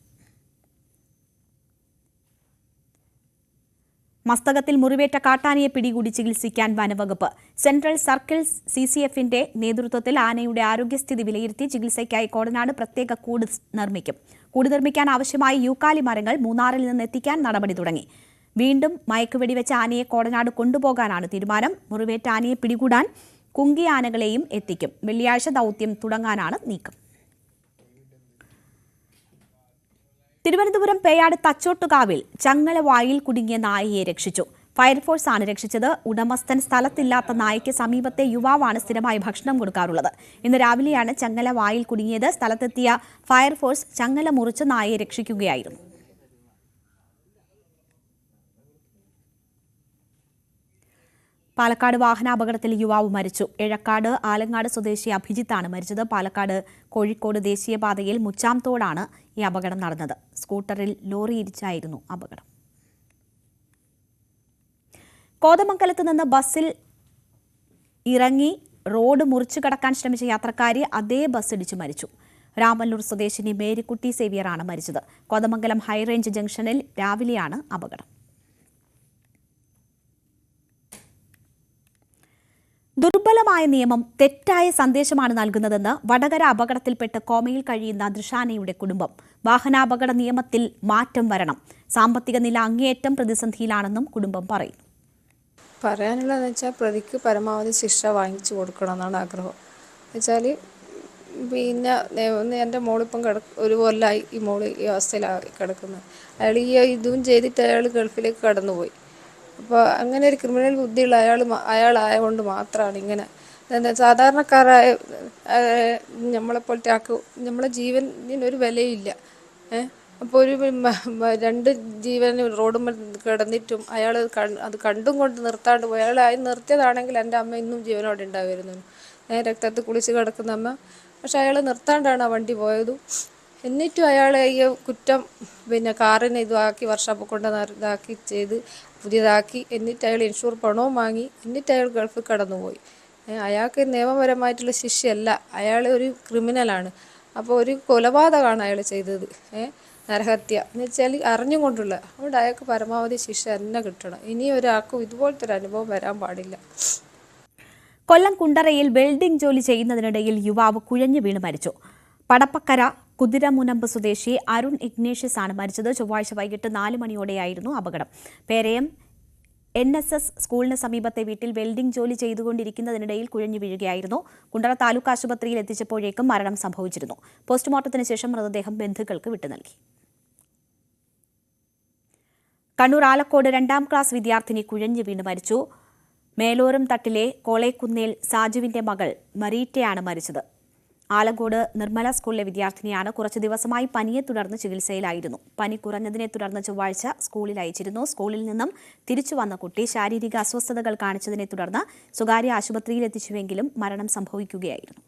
A: മസ്തകത്തിൽ മുറിവേറ്റ കാട്ടാനയെ പിടികൂടി ചികിത്സിക്കാൻ വനവകുപ്പ്. സെൻട്രൽ സർക്കിൾ CCFന്റെ നേതൃത്വത്തിൽ ആനയുടെ ആരോഗ്യസ്ഥിതി വിലയിരുത്തി ചികിത്സയ്ക്കായി കോടനാട് പ്രത്യേക കൂട് നിർമ്മിക്കും. കൂട് നിർമ്മിക്കാൻ ആവശ്യമായ യൂക്കാലി മരങ്ങൾ മൂന്നാറിൽ നിന്ന് എത്തിക്കാൻ നടപടി തുടങ്ങി. വീണ്ടും മയക്കുവെടിവെച്ച ആനയെ കോടനാട് കൊണ്ടുപോകാനാണ് തീരുമാനം. മുറിവേറ്റ ആനയെ പിടികൂടാൻ കുങ്കി ആനകളെയും എത്തിക്കും. വെള്ളിയാഴ്ച ദൗത്യം തുടങ്ങാനാണ് നീക്കം. തിരുവനന്തപുരം പേയാട് തച്ചോട്ടുകാവിൽ ചങ്ങലവായിൽ കുടുങ്ങിയ നായയെ രക്ഷിച്ചു. ഫയർഫോഴ്സ് ആണ് രക്ഷിച്ചത്. ഉടമസ്ഥൻ സ്ഥലത്തില്ലാത്ത നായയ്ക്ക് സമീപത്തെ യുവാവാണ് സ്ഥിരമായി ഭക്ഷണം കൊടുക്കാറുള്ളത്. ഇന്ന് രാവിലെയാണ് ചങ്ങലവായിൽ കുടുങ്ങിയത്. സ്ഥലത്തെത്തിയ ഫയർഫോഴ്സ് ചങ്ങല മുറിച്ച് നായയെ രക്ഷിക്കുകയായിരുന്നു. പാലക്കാട് വാഹനാപകടത്തിൽ യുവാവ് മരിച്ചു. എഴക്കാട് ആലങ്ങാട് സ്വദേശി അഭിജിത്താണ് മരിച്ചത്. പാലക്കാട് കോഴിക്കോട് ദേശീയപാതയിൽ മുച്ചാംതോടാണ് ഈ അപകടം നടന്നത്. സ്കൂട്ടറിൽ ലോറി ഇടിച്ചായിരുന്നു അപകടം. കോതമംഗലത്ത് നിന്ന് ബസ്സിൽ ഇറങ്ങി റോഡ് മുറിച്ചു കടക്കാൻ ശ്രമിച്ച യാത്രക്കാരി അതേ ബസ് ഇടിച്ചു മരിച്ചു. രാമല്ലൂർ സ്വദേശിനി മേരിക്കുട്ടി സേവ്യറാണ് മരിച്ചത്. കോതമംഗലം ഹൈറേഞ്ച് ജംഗ്ഷനിൽ രാവിലെയാണ് അപകടം. ദുർബലമായ നിയമം തെറ്റായ സന്ദേശമാണ് നൽകുന്നതെന്ന് വടകര അപകടത്തിൽപ്പെട്ട് കോമയിൽ കഴിയുന്ന ദൃഷാനയുടെ കുടുംബം. വാഹനാപകട നിയമത്തിൽ മാറ്റം വരണം. സാമ്പത്തിക നില അങ്ങേയറ്റം പ്രതിസന്ധിയിലാണെന്നും കുടുംബം പറയുന്നു.
M: പറയാനുള്ളതെന്ന് വെച്ചാൽ പ്രതിക്ക് പരമാവധി ശിക്ഷ വാങ്ങിച്ചു കൊടുക്കണമെന്നാണ് ആഗ്രഹം. എന്നുവെച്ചാൽ പിന്നെ എൻ്റെ മോളിപ്പം ഒരു കൊല്ലമായി ഈ മോള് ഈ അവസ്ഥയിലാണ് കിടക്കുന്നത്. അയാൾ ഇതും ചെയ്തിട്ട് അയാൾ ഗൾഫിലേക്ക് കടന്നുപോയി. അപ്പോൾ അങ്ങനെ ഒരു ക്രിമിനൽ ബുദ്ധിയുള്ള അയാളായതുകൊണ്ട് മാത്രമാണ് ഇങ്ങനെ. സാധാരണക്കാരായ നമ്മളെപ്പോലത്തെ ആൾക്ക് നമ്മളെ ജീവനൊരു വിലയില്ല. അപ്പോൾ ഒരു 2 ജീവൻ റോഡുമ്പോൾ കിടന്നിട്ടും അയാൾ അത് കണ്ടും കൊണ്ട് നിർത്താണ്ട് പോയി. അയാൾ നിർത്തിയതാണെങ്കിൽ എൻ്റെ അമ്മ ഇന്നും ജീവനോടെ ഉണ്ടാവുമായിരുന്നു. രക്തത്തിൽ കുളിച്ച് കിടക്കുന്ന അമ്മ. പക്ഷെ അയാൾ നിർത്താണ്ടാണ് ആ വണ്ടി പോയതും. എന്നിട്ടും അയാൾ ഈ കുറ്റം പിന്നെ കാറിനെ ഇതാക്കി വർഷാപ്പ് കൊണ്ട് ഇതാക്കി ചെയ്ത് പുതിയതാക്കി. എന്നിട്ട് അയാൾ ഇൻഷൂർ പണവും വാങ്ങി. എന്നിട്ട് അയാൾ ഗൾഫിൽ കടന്നുപോയി. അയാൾക്ക് നിയമപരമായിട്ടുള്ള ശിക്ഷയല്ല, അയാൾ ഒരു ക്രിമിനലാണ്. അപ്പോൾ ഒരു കൊലപാതകമാണ് അയാൾ ചെയ്തത്. നരഹത്യ എന്ന് വെച്ചാൽ അറിഞ്ഞും കൊണ്ടുള്ള. അതുകൊണ്ട് അയാൾക്ക് പരമാവധി ശിക്ഷ തന്നെ കിട്ടണം. ഇനി ഒരാൾക്കും ഇതുപോലത്തെ ഒരു അനുഭവം വരാൻ പാടില്ല.
A: കൊല്ലം കുണ്ടറയിൽ വെൽഡിംഗ് ജോലി ചെയ്യുന്നതിനിടയിൽ യുവാവ് കുഴഞ്ഞു വീണ് മരിച്ചു. പടപ്പക്കര കുതിരമുനമ്പ് സ്വദേശി അരുൺ ഇഗ്നേഷ്യസ് ആണ് മരിച്ചത്. ചൊവ്വാഴ്ച വൈകിട്ട് 4 മണിയോടെയായിരുന്നു അപകടം. പേരയം NSS സ്കൂളിന് സമീപത്തെ വീട്ടിൽ വെൽഡിംഗ് ജോലി ചെയ്തുകൊണ്ടിരിക്കുന്നതിനിടയിൽ കുഴഞ്ഞു വീഴുകയായിരുന്നു. കുണ്ടറ താലൂക്ക് ആശുപത്രിയിൽ എത്തിച്ചപ്പോഴേക്കും മരണം സംഭവിച്ചിരുന്നു. പോസ്റ്റ്മോർട്ടത്തിന് ശേഷം മൃതദേഹം ബന്ധുക്കൾക്ക് വിട്ടു നൽകി. കണ്ണൂർ ആലക്കോട് 2ാം ക്ലാസ് വിദ്യാർത്ഥിനി കുഴഞ്ഞു വീണ് മരിച്ചു. മേലോരം തട്ടിലെ കോളേക്കുന്നേൽ സാജുവിന്റെ മകൾ മരീറ്റയാണ് മരിച്ചത്. ആലങ്കോട് നിർമ്മല സ്കൂളിലെ വിദ്യാർത്ഥിനിയാണ്. കുറച്ചു ദിവസമായി പനിയെ തുടർന്ന് ചികിത്സയിലായിരുന്നു. പനി കുറഞ്ഞതിനെ തുടർന്ന് ചൊവ്വാഴ്ച സ്കൂളിൽ അയച്ചിരുന്നു. സ്കൂളിൽ നിന്നും തിരിച്ചു വന്ന കുട്ടി ശാരീരിക അസ്വസ്ഥതകൾ കാണിച്ചതിനെ തുടർന്ന് സ്വകാര്യ ആശുപത്രിയിൽ എത്തിച്ചുവെങ്കിലും മരണം സംഭവിക്കുകയായിരുന്നു.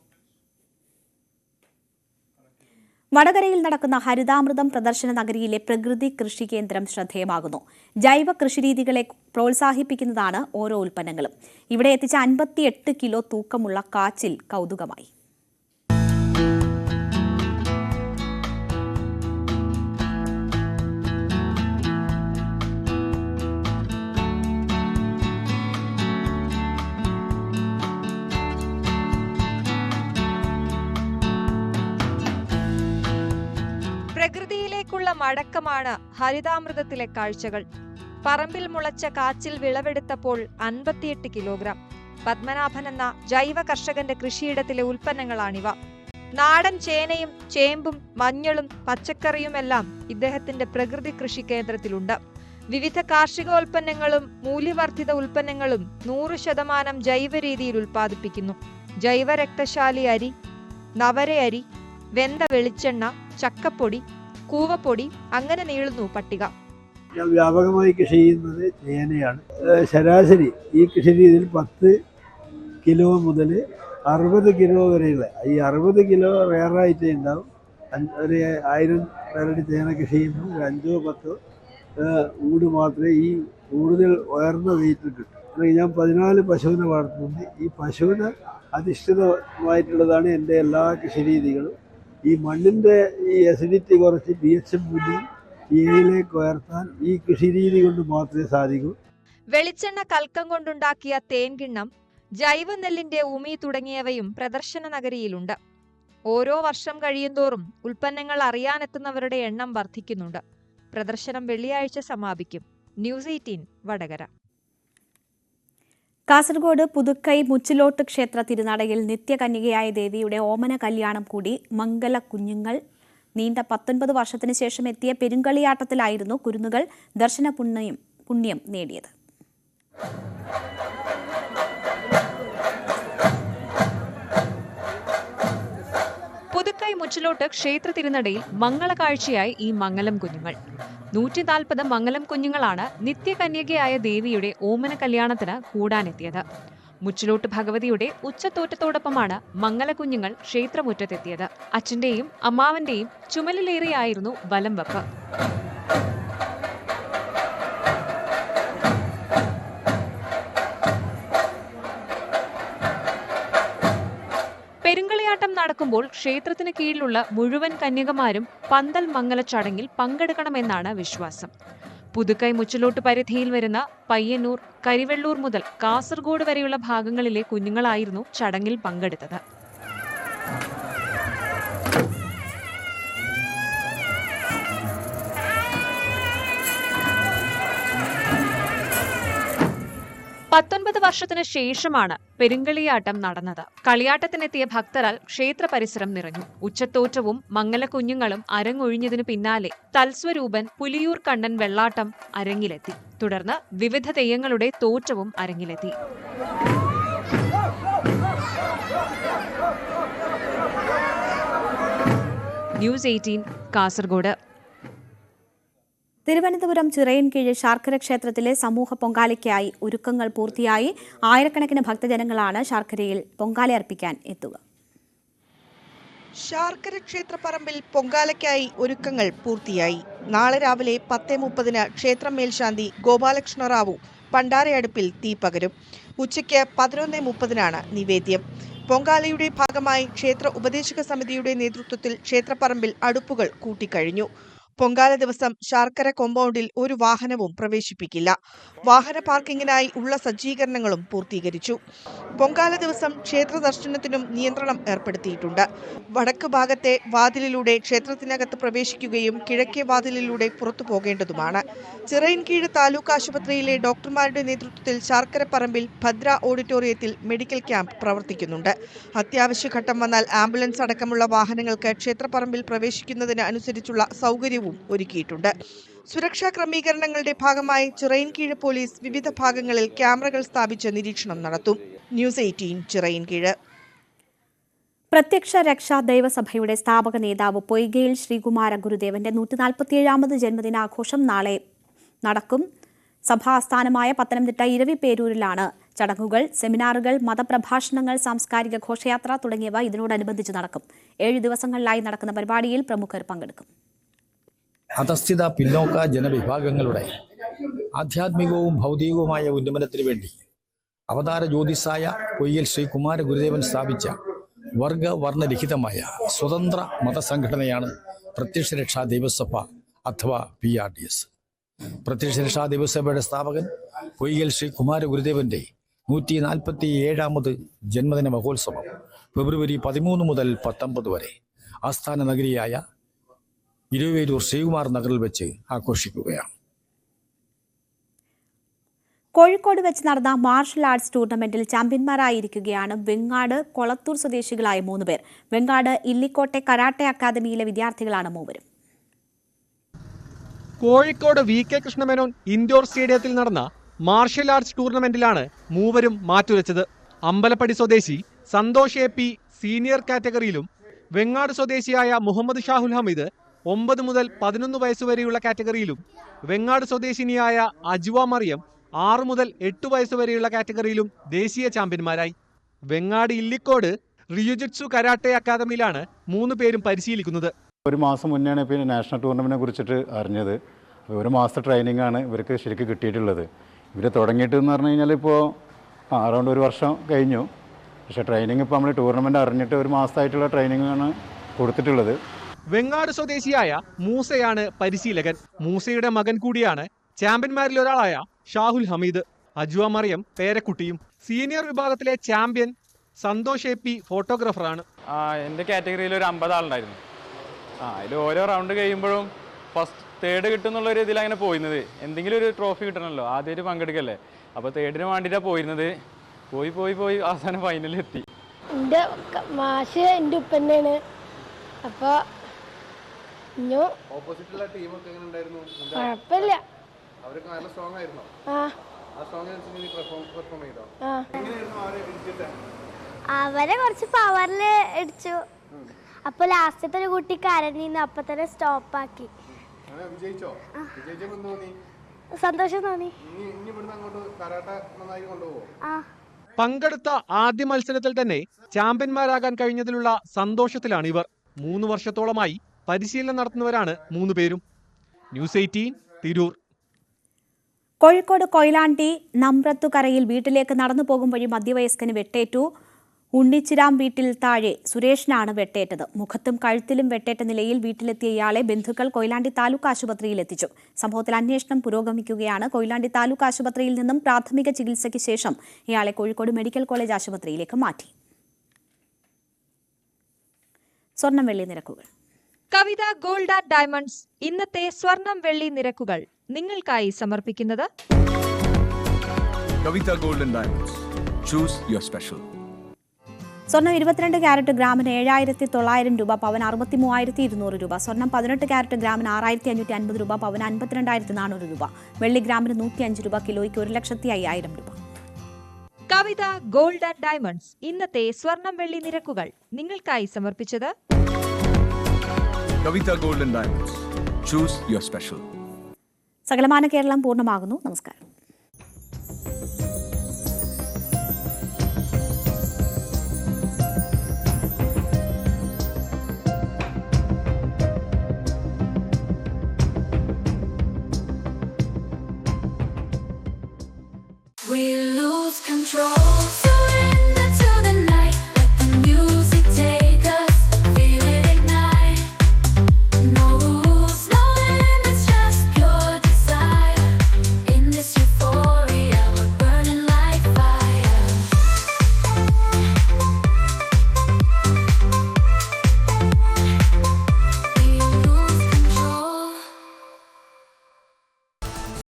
A: വടകരയിൽ നടക്കുന്ന ഹരിതാമൃതം പ്രദർശന നഗരിയിലെ പ്രകൃതി കൃഷി കേന്ദ്രം ശ്രദ്ധേയമാകുന്നു. ജൈവ കൃഷിരീതികളെ പ്രോത്സാഹിപ്പിക്കുന്നതാണ് ഓരോ ഉൽപ്പന്നങ്ങളും. ഇവിടെ എത്തിച്ച 58 കിലോ തൂക്കമുള്ള കാച്ചിൽ കൗതുകമായി.
N: പ്രകൃതിയിലേക്കുള്ള മടക്കമാണ് ഹരിതാമൃതത്തിലെ കാഴ്ചകൾ. പറമ്പിൽ മുളച്ച കാച്ചിൽ വിളവെടുത്തപ്പോൾ 58 കിലോഗ്രാം. പത്മനാഭൻ എന്ന ജൈവ കർഷകന്റെ കൃഷിയിടത്തിലെ ഉൽപ്പന്നങ്ങളാണിവ. നാടൻ ചേനയും ചേമ്പും മഞ്ഞളും പച്ചക്കറിയുമെല്ലാം ഇദ്ദേഹത്തിന്റെ പ്രകൃതി കൃഷി കേന്ദ്രത്തിലുണ്ട്. വിവിധ കാർഷികോൽപ്പന്നങ്ങളും മൂല്യവർദ്ധിത ഉൽപ്പന്നങ്ങളും 100% ജൈവ രീതിയിൽ ഉൽപ്പാദിപ്പിക്കുന്നു. ജൈവ രക്തശാലി അരി, നവര അരി, വെന്ത വെളിച്ചെണ്ണ, ചക്കപ്പൊടി, കൂവപ്പൊടി, അങ്ങനെ നീളുന്നു പട്ടിക.
O: വ്യാപകമായി കൃഷി ചെയ്യുന്നത് ചേനയാണ്. ശരാശരി ഈ കൃഷി രീതിയിൽ 10 കിലോ മുതൽ 60 കിലോ വരെയുള്ള, ഈ 60 കിലോ റെയറായിട്ടേ ഉണ്ടാവും. ഒരു 1000 പേരുടെ ചേന കൃഷി ചെയ്യുമ്പോൾ 5-10 ഊട് മാത്രമേ ഈ കൂടുതൽ ഉയർന്ന വെയിറ്റ് കിട്ടും. ഞാൻ 14 പശുവിനെ വളർത്തുന്നുണ്ട്. ഈ പശുവിന് അധിഷ്ഠിതമായിട്ടുള്ളതാണ് എൻ്റെ എല്ലാ കൃഷി രീതികളും. ഈ മണ്ണിൻ്റെ ഈ അസിഡിറ്റി കുറച്ച് pH കൂടി ഏഴിലേക്ക് ഉയർത്താൻ ഈ കൃഷി രീതി കൊണ്ട് മാത്രമേ സാധിക്കൂ.
N: വെളിച്ചെണ്ണ കൽക്കം കൊണ്ടുണ്ടാക്കിയ തേൻകിണ്ണം, ജൈവ നെല്ലിന്റെ ഉമി തുടങ്ങിയവയും പ്രദർശന നഗരിയിലുണ്ട്. ഓരോ വർഷം കഴിയുന്തോറും ഉൽപ്പന്നങ്ങൾ അറിയാനെത്തുന്നവരുടെ എണ്ണം വർദ്ധിക്കുന്നുണ്ട്. പ്രദർശനം വെള്ളിയാഴ്ച സമാപിക്കും. ന്യൂസ് 18 വടകര.
A: കാസർഗോഡ് പുതുക്കൈ മുച്ചിലോട്ട് ക്ഷേത്ര തിരുനടയിൽ നിത്യകന്യകയായ ദേവിയുടെ ഓമന കല്യാണം കൂടി മംഗല കുഞ്ഞുങ്ങൾ നീണ്ട 19 വർഷത്തിന് ശേഷം എത്തിയ പെരുങ്കളിയാട്ടത്തിലായിരുന്നു കുരുന്നുകൾ ദർശന പുണ്യം നേടിയത്.
N: പുതുക്കൈ മുച്ചിലോട്ട് ക്ഷേത്ര തിരുനടയിൽ മംഗളകാഴ്ചയായി ഈ മംഗലം കുഞ്ഞുങ്ങൾ. 140 മംഗലം കുഞ്ഞുങ്ങളാണ് നിത്യകന്യകയായ ദേവിയുടെ ഓമന കല്യാണത്തിന് കൂടാനെത്തിയത്. മുച്ചിലോട്ട് ഭഗവതിയുടെ ഉച്ചത്തോറ്റത്തോടൊപ്പമാണ് മംഗലക്കുഞ്ഞുങ്ങൾ ക്ഷേത്രമുറ്റത്തെത്തിയത്. അച്ഛന്റെയും അമ്മാവന്റെയും ചുമലിലേറിയായിരുന്നു വലം വെപ്പ്. പെരുങ്കളിയാട്ടം നടക്കുമ്പോൾ ക്ഷേത്രത്തിന് കീഴിലുള്ള മുഴുവൻ കന്യകമാരും പന്തൽ മംഗല ചടങ്ങിൽ പങ്കെടുക്കണമെന്നാണ് വിശ്വാസം. പുതുക്കൈ മുച്ചിലോട്ട് പരിധിയിൽ വരുന്ന പയ്യന്നൂർ, കരിവെള്ളൂർ മുതൽ കാസർഗോഡ് വരെയുള്ള ഭാഗങ്ങളിലെ കുഞ്ഞുങ്ങളായിരുന്നു ചടങ്ങിൽ പങ്കെടുത്തത്. വർഷത്തിന് ശേഷമാണ് പെരുങ്കളിയാട്ടം നടന്നത്. കളിയാട്ടത്തിനെത്തിയ ഭക്തരാൽ ക്ഷേത്ര പരിസരം നിറഞ്ഞു. ഉച്ചത്തോറ്റവും മംഗലക്കുഞ്ഞുങ്ങളും അരങ്ങൊഴിഞ്ഞതിനു പിന്നാലെ തൽസ്വരൂപൻ പുലിയൂർ കണ്ണൻ വെള്ളാട്ടം അരങ്ങിലെത്തി. തുടർന്ന് വിവിധ തെയ്യങ്ങളുടെ തോറ്റവും അരങ്ങിലെത്തി. ന്യൂസ് 18 കാസർഗോഡ്.
A: തിരുവനന്തപുരം ചിറയൻകീഴ് ശാർക്കര ക്ഷേത്രത്തിലെ സമൂഹ പൊങ്കാലയ്ക്കായി ഒരുക്കങ്ങൾ പൂർത്തിയായി. ആയിരക്കണക്കിന് ഭക്തജനങ്ങളാണ് ശാർക്കരയിൽ പൊങ്കാല അർപ്പിക്കാൻ എത്തുക.
P: ശാർക്കര ക്ഷേത്രപ്പറമ്പിൽ പൊങ്കാലയ്ക്കായി ഒരുക്കങ്ങൾ പൂർത്തിയായി. നാളെ രാവിലെ 10:30 ക്ഷേത്രം മേൽശാന്തി ഗോപാലകൃഷ്ണ റാവു പണ്ടാരയടുപ്പിൽ തീ പകരും. ഉച്ചയ്ക്ക് 11:30 നിവേദ്യം. പൊങ്കാലയുടെ ഭാഗമായി ക്ഷേത്ര ഉപദേശക സമിതിയുടെ നേതൃത്വത്തിൽ ക്ഷേത്രപ്പറമ്പിൽ അടുപ്പുകൾ കൂട്ടിക്കഴിഞ്ഞു. പൊങ്കാല ദിവസം ശാർക്കര കോമ്പൗണ്ടിൽ ഒരു വാഹനവും പ്രവേശിപ്പിക്കില്ല. വാഹന പാർക്കിങ്ങിനായി ഉള്ള സജ്ജീകരണങ്ങളും പൂർത്തീകരിച്ചു. പൊങ്കാല ദിവസം ക്ഷേത്ര ദർശനത്തിനും നിയന്ത്രണം ഏർപ്പെടുത്തിയിട്ടുണ്ട്. വടക്ക് ഭാഗത്തെ വാതിലിലൂടെ ക്ഷേത്രത്തിനകത്ത് പ്രവേശിക്കുകയും കിഴക്കേ വാതിലിലൂടെ പുറത്തു പോകേണ്ടതുമാണ്. ചിറയൻകീഴ് താലൂക്ക് ആശുപത്രിയിലെ ഡോക്ടർമാരുടെ നേതൃത്വത്തിൽ ശാർക്കര പറമ്പിൽ ഭദ്ര ഓഡിറ്റോറിയത്തിൽ മെഡിക്കൽ ക്യാമ്പ് പ്രവർത്തിക്കുന്നുണ്ട്. അത്യാവശ്യ ഘട്ടം വന്നാൽ ആംബുലൻസ് അടക്കമുള്ള വാഹനങ്ങൾക്ക് ക്ഷേത്രപ്പറമ്പിൽ പ്രവേശിക്കുന്നതിന് അനുസരിച്ചുള്ള സൗകര്യവും ഒരുക്കിയിട്ടുണ്ട്. സുരക്ഷാ ക്രമീകരണങ്ങളുടെ ഭാഗമായി ചിറയൻകീഴ് പോലീസ് വിവിധ ഭാഗങ്ങളിൽ ക്യാമറകൾ സ്ഥാപിച്ച് നിരീക്ഷണം നടത്തും. ന്യൂസ് 18 ചിറയൻകീഴ്.
A: പ്രത്യക്ഷ രക്ഷാ ദൈവസഭയുടെ സ്ഥാപക നേതാവ് പൊയ്കയിൽ ശ്രീകുമാര ഗുരുദേവന്റെ 147ാമത് ജന്മദിനാഘോഷം നാളെ നടക്കും. സഭാസ്ഥാനമായ പത്തനംതിട്ട ഇരവിപേരൂരിലാണ് ചടങ്ങുകൾ. സെമിനാറുകൾ, മതപ്രഭാഷണങ്ങൾ, സാംസ്കാരിക ഘോഷയാത്ര തുടങ്ങിയവ ഇതിനോടനുബന്ധിച്ച് നടക്കും. 7 ദിവസങ്ങളിലായി നടക്കുന്ന പരിപാടിയിൽ പ്രമുഖർ പങ്കെടുക്കും.
Q: അധസ്ഥിത പിന്നോക്ക ജനവിഭാഗങ്ങളുടെ ആധ്യാത്മികവും ഭൗതികവുമായ ഉന്നമനത്തിനു വേണ്ടി അവതാര ജ്യോതിസായ പൊയ്കയിൽ ശ്രീകുമാര ഗുരുദേവൻ സ്ഥാപിച്ച വർഗവർണ്ണരഹിതമായ സ്വതന്ത്ര മതസംഘടനയാണ് പ്രത്യക്ഷ രക്ഷാ ദൈവസഭ അഥവാ PRDS. പ്രത്യക്ഷ രക്ഷാ ദൈവസഭയുടെ സ്ഥാപകൻ പൊയ്കയിൽ ശ്രീകുമാര ഗുരുദേവന്റെ 147ാമത് ജന്മദിന മഹോത്സവം ഫെബ്രുവരി 13 മുതൽ 19 വരെ ആസ്ഥാന നഗരിയായ ഇരവിപേരൂർ ശ്രീകുമാർ നഗറിൽ വെച്ച് ആഘോഷിക്കുകയാണ്.
A: കോഴിക്കോട് വെച്ച് നടന്ന മാർഷൽ ആർട്സ് ടൂർണമെന്റിൽ ചാമ്പ്യന്മാരായിരിക്കുകയാണ് വെങ്ങാട് കൊളത്തൂർ സ്വദേശികളായ 3 പേർ. വെങ്ങാട് ഇല്ലിക്കോട്ടെ കരാട്ടെ അക്കാദമിയിലെ വിദ്യാർത്ഥികളാണ് മൂവരും.
H: കോഴിക്കോട് VK കൃഷ്ണമേനോൻ ഇൻഡോർ സ്റ്റേഡിയത്തിൽ നടന്ന മാർഷൽ ആർട്സ് ടൂർണമെന്റിലാണ് മൂവരും മാറ്റുരച്ചത്. അമ്പലപ്പടി സ്വദേശി സന്തോഷ് AP സീനിയർ കാറ്റഗറിയിലും വെങ്ങാട് സ്വദേശിയായ മുഹമ്മദ് ഷാഹുൽ ഹമീദ് 9 മുതൽ 11 വയസ്സുവരെയുള്ള കാറ്റഗറിയിലും വെങ്ങാട് സ്വദേശിനിയായ അജ്വ മറിയം 6 മുതൽ 8 വയസ്സുവരെയുള്ള കാറ്റഗറിയിലും ദേശീയ ചാമ്പ്യന്മാരായി. വെങ്ങാട് ഇല്ലിക്കോട് റിയുജിറ്റ്സു കരാട്ടെ അക്കാദമിയിലാണ് 3 പേരും പരിശീലിക്കുന്നത്.
R: ഒരു മാസം മുന്നെയാണ് പിന്നെ നാഷണൽ ടൂർണമെൻറ്റിനെ കുറിച്ചിട്ട് അറിഞ്ഞത്. ഒരു മാസത്തെ ട്രെയിനിങ് ആണ് ഇവർക്ക് ശരിക്കും കിട്ടിയിട്ടുള്ളത്. ഇവർ തുടങ്ങിയിട്ടെന്ന് പറഞ്ഞു കഴിഞ്ഞാൽ ഇപ്പോൾ അറൗണ്ട് 1 വർഷം കഴിഞ്ഞു. പക്ഷേ ട്രെയിനിങ് ഇപ്പോൾ നമ്മൾ ടൂർണമെൻറ്റ് അറിഞ്ഞിട്ട് 1 മാസമായിട്ടുള്ള ട്രെയിനിങ് ആണ് കൊടുത്തിട്ടുള്ളത്.
H: വെങ്ങാട് സ്വദേശിയായ മൂസയാണ് പരിശീലകൻ. മൂസയുടെ മകൻ കൂടിയാണ് ചാമ്പ്യന്മാരിൽ ഒരാളായ ഷാഹുൽ ഹമീദ്. അജ്വ മറിയം പേരക്കുട്ടിയും. സീനിയർ വിഭാഗത്തിലെ ചാമ്പ്യൻ സന്തോഷ് AP ഫോട്ടോഗ്രാഫറാണ്.
S: എൻ്റെ കാറ്റഗറിയിൽ ഒരു 50 ആളുണ്ടായിരുന്നു. അതിൽ ഓരോ റൗണ്ട് കഴിയുമ്പോഴും തേർഡ് കിട്ടുന്നുള്ള ഒരു ഇതിൽ അങ്ങനെ പോയിരുന്നത്. എന്തെങ്കിലും ഒരു ട്രോഫി കിട്ടണമല്ലോ, ആദ്യമായിട്ട് പങ്കെടുക്കല്ലേ. അപ്പോൾ തേർഡിന് വേണ്ടിയിട്ടാണ് പോയിരുന്നത്. പോയി അവസാനം ഫൈനലിൽ എത്തി.
T: എൻ്റെ മാഷ് എൻ്റെ ഉപ്പന്നെയാണ്. അപ്പോൾ
U: ഓപ്പോസിറ്റുള്ള ടീമൊക്കെ എങ്ങനെ ഉണ്ടായിരുന്നു?
T: കുഴപ്പമില്ല.
U: അവരൊക്കെ നല്ല സ്ട്രോങ് ആയിരുന്നോ? ആ സ്ട്രോങ് പെർഫോം ചെയ്തോ? എങ്ങനെയായിരുന്നു അവരെ ഇടിച്ചിട്ട്?
T: അവരെ കുറച്ച് പവറിൽ ഇടിച്ചു. അപ്പോൾ ലാസ്റ്റത്തെ ഒരു കുട്ടി കരഞ്ഞിന്ന്, അപ്പം തന്നെ സ്റ്റോപ്പാക്കി.
U: വിജയിച്ചോ? വിജയിച്ചപ്പോൾ എന്ത് തോന്നി?
T: സന്തോഷം തോന്നി.
U: ഇനി ഇവിടുന്ന് അങ്ങോട്ട് കരാട്ട നന്നായി കൊണ്ടുപോകുമോ?
H: പങ്കെടുത്ത ആദ്യ മത്സരത്തിൽ തന്നെ ചാമ്പ്യന്മാരാകാൻ കഴിഞ്ഞതിലുള്ള സന്തോഷത്തിലാണ് ഇവർ. 3 വർഷത്തോളമായി പരിശീലനം നടത്തുന്നവരാണ് 3 പേരും. ന്യൂസ് 18 തിരൂർ.
A: കോഴിക്കോട് കൊയിലാണ്ടി നമ്പ്രത്തുകരയിൽ വീട്ടിലേക്ക് നടന്നു പോകും വഴി മധ്യവയസ്കന് വെട്ടേറ്റു. ഉണ്ണിച്ചിരാം വീട്ടിൽ താഴെ സുരേഷിനാണ് വെട്ടേറ്റത്. മുഖത്തും കഴുത്തിലും വെട്ടേറ്റ നിലയിൽ വീട്ടിലെത്തിയ ഇയാളെ ബന്ധുക്കൾ കൊയിലാണ്ടി താലൂക്ക് ആശുപത്രിയിൽ എത്തിച്ചു. സംഭവത്തിൽ അന്വേഷണം പുരോഗമിക്കുകയാണ്. കൊയിലാണ്ടി താലൂക്ക് ആശുപത്രിയിൽ നിന്നും പ്രാഥമിക ചികിത്സയ്ക്ക് ശേഷം ഇയാളെ കോഴിക്കോട് മെഡിക്കൽ കോളേജ് ആശുപത്രിയിലേക്ക് മാറ്റി. സ്വർണം വെള്ളി നിരക്കുകൾ.
N: കവിത ഗോൾഡ് ആൻഡ് ഡയമണ്ട്സ് ഇന്നത്തെ സ്വർണം വെള്ളി നിരക്കുകൾ നിങ്ങൾക്കായി സമർപ്പിക്കുന്നത്
V: Kavitha gold and diamonds. Choose your special.
A: സ്വർണം 22 ക്യാരറ്റ് ഗ്രാമിന് 7,900 രൂപ, പവൻ 63,200 രൂപ. സ്വർണം 18 ക്യാരറ്റ് ഗ്രാമിന് 6,550 രൂപ, പവൻ 52,400 രൂപ. വെള്ളി ഗ്രാമിന് 105 രൂപ, കിലോയ്ക്ക് 1,05,000 രൂപ.
N: കവിത ഗോൾഡ് ആൻഡ് ഡയമണ്ട്സ് ഇന്നത്തെ സ്വർണം വെള്ളി നിരക്കുകൾ നിങ്ങൾക്കായി സമർപ്പിച്ചത്
V: Kavitha gold and diamonds. Choose your special.
A: സകലമാന കേരളം പൂർണ്ണമാകുന്നു. നമസ്കാരം.